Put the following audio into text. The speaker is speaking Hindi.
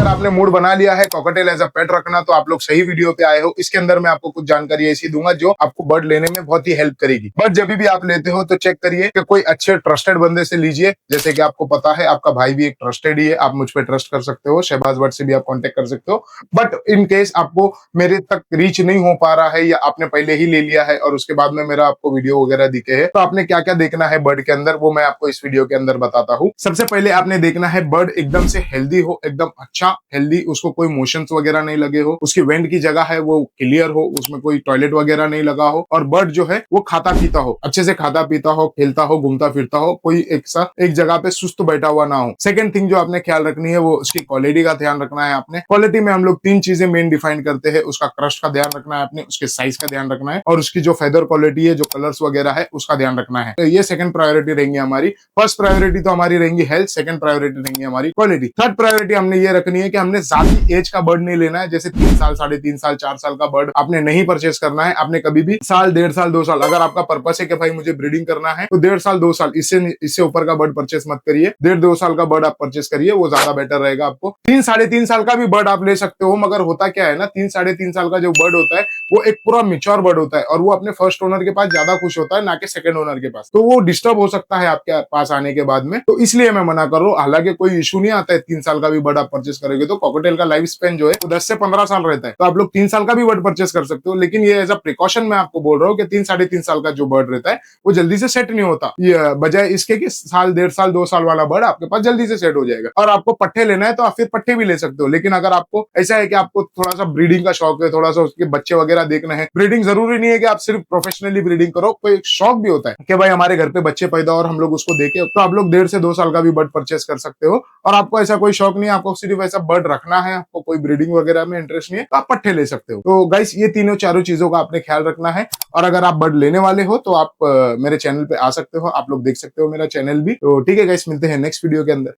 अगर आपने मूड बना लिया है कॉकटेल एज अ पेट रखना तो आप लोग सही वीडियो पे आए हो। इसके अंदर मैं आपको कुछ जानकारी ऐसी दूंगा जो आपको बर्ड लेने में बहुत ही हेल्प करेगी। बट जब भी आप लेते हो तो चेक करिए कि कोई अच्छे ट्रस्टेड बंदे से लीजिए। जैसे कि आपको पता है आपका भाई भी एक ट्रस्टेड ही है, आप मुझ पे ट्रस्ट कर सकते हो, शहबाज बट से भी आप कांटेक्ट कर सकते हो। बट इन केस आपको मेरे तक रीच नहीं हो पा रहा है या आपने पहले ही ले लिया है और उसके बाद में मेरा आपको वीडियो वगैरह दिखे है, तो आपने क्या क्या देखना है बर्ड के अंदर वो मैं आपको इस वीडियो के अंदर बताता हूँ। सबसे पहले आपने देखना है बर्ड एकदम से हेल्दी हो, एकदम अच्छा हेल्दी, उसको कोई मोशंस वगैरह नहीं लगे हो, उसकी वेंट की जगह है वो क्लियर हो, उसमें कोई टॉयलेट वगैरह नहीं लगा हो, और बर्ड जो है वो खाता पीता हो, अच्छे से खाता पीता हो, खेलता हो, घूमता फिरता हो, कोई एक जगह पे सुस्त बैठा हुआ ना हो। सेकंड थिंग जो आपने ख्याल रखनी है वो उसकी क्वालिटी का ध्यान रखना है। आपने क्वालिटी में हम लोग तीन चीजें मेन डिफाइन करते हैं। उसका क्रस्ट का ध्यान रखना है आपने, उसके साइज का ध्यान रखना है, और उसकी जो फेदर क्वालिटी है, जो कलर्स वगैरह है, उसका ध्यान रखना है। तो ये सेकंड प्रायोरिटी रहेंगी हमारी। फर्स्ट प्रायोरिटी तो हमारी रहेंगी हेल्थ, सेकंड प्रायोरिटी रहेंगी हमारी क्वालिटी। थर्ड प्रायोरिटी हमने ये रखनी है कि हमने ज्यादा एज का बर्ड नहीं लेना है। जैसे 3 साल, 3.5 साल, 4 साल का बर्ड आपने नहीं परचेस करना है। आपने कभी भी साल, 1.5 साल, 2 साल, अगर आपका पर्पस है कि भाई मुझे ब्रीडिंग करना है तो 1.5 साल, 2 साल, इससे ऊपर का बर्ड परचेस मत करिए। 1.5-2 साल का बर्ड आप परचेस करिए, वो ज्यादा बेटर रहेगा आपको। 3, 3.5 साल का भी बर्ड आप ले सकते हो, मगर होता क्या है ना, 3, 3.5 साल का जो बर्ड होता है वो एक पूरा मिच्योर बर्ड होता है और वो अपने फर्स्ट ओनर के पास ज्यादा खुश होता है, ना कि सेकंड ओनर के पास। तो वो डिस्टर्ब हो सकता है आपके पास आने के बाद में, तो इसलिए मैं मना कर रहा हूँ। हालांकि कोई इशू नहीं आता है, 3 साल का भी बर्ड आप परचेस करोगे तो कॉकटेल का लाइफ स्पेन जो है वो 10 से 15 साल रहता है, तो आप लोग 3 साल का भी बर्ड परचेस कर सकते हो। लेकिन ये एज अ प्रिकॉशन मैं आपको बोल रहा हूँ कि 3, 3.5 साल का जो बर्ड रहता है वो जल्दी से सेट नहीं होता, ये बजाय इसके कि साल, 1.5 साल, 2 साल वाला बर्ड आपके पास जल्दी से सेट हो जाएगा। और आपको पट्टे लेना है तो आप फिर पट्टे भी ले सकते हो। लेकिन अगर आपको ऐसा है कि आपको थोड़ा सा ब्रीडिंग का शौक है, थोड़ा सा उसके बच्चे वगैरह देखना है, ब्रीडिंग जरूरी नहीं है कि आप सिर्फ प्रोफेशनली ब्रीडिंग करो, कोई शौक भी होता है कि भाई हमारे घर पे बच्चे पैदा और हम लोग उसको देखें, तो आप लोग 1.5 से 2 साल का भी बर्ड परचेस कर सकते हो। और आपको ऐसा कोई शौक नहीं है, आपको सिर्फ ऐसा बर्ड रखना है, आपको कोई ब्रीडिंग वगैरह में इंटरेस्ट नहीं है, तो आप पट्टे ले सकते हो। तो गाइस ये तीनों चारों चीजों का आपने ख्याल रखना है। और अगर आप बर्ड लेने वाले हो तो आप मेरे चैनल पे आ सकते हो, आप लोग देख सकते हो मेरा चैनल भी। तो ठीक है गाइस, मिलते हैं नेक्स्ट वीडियो के अंदर।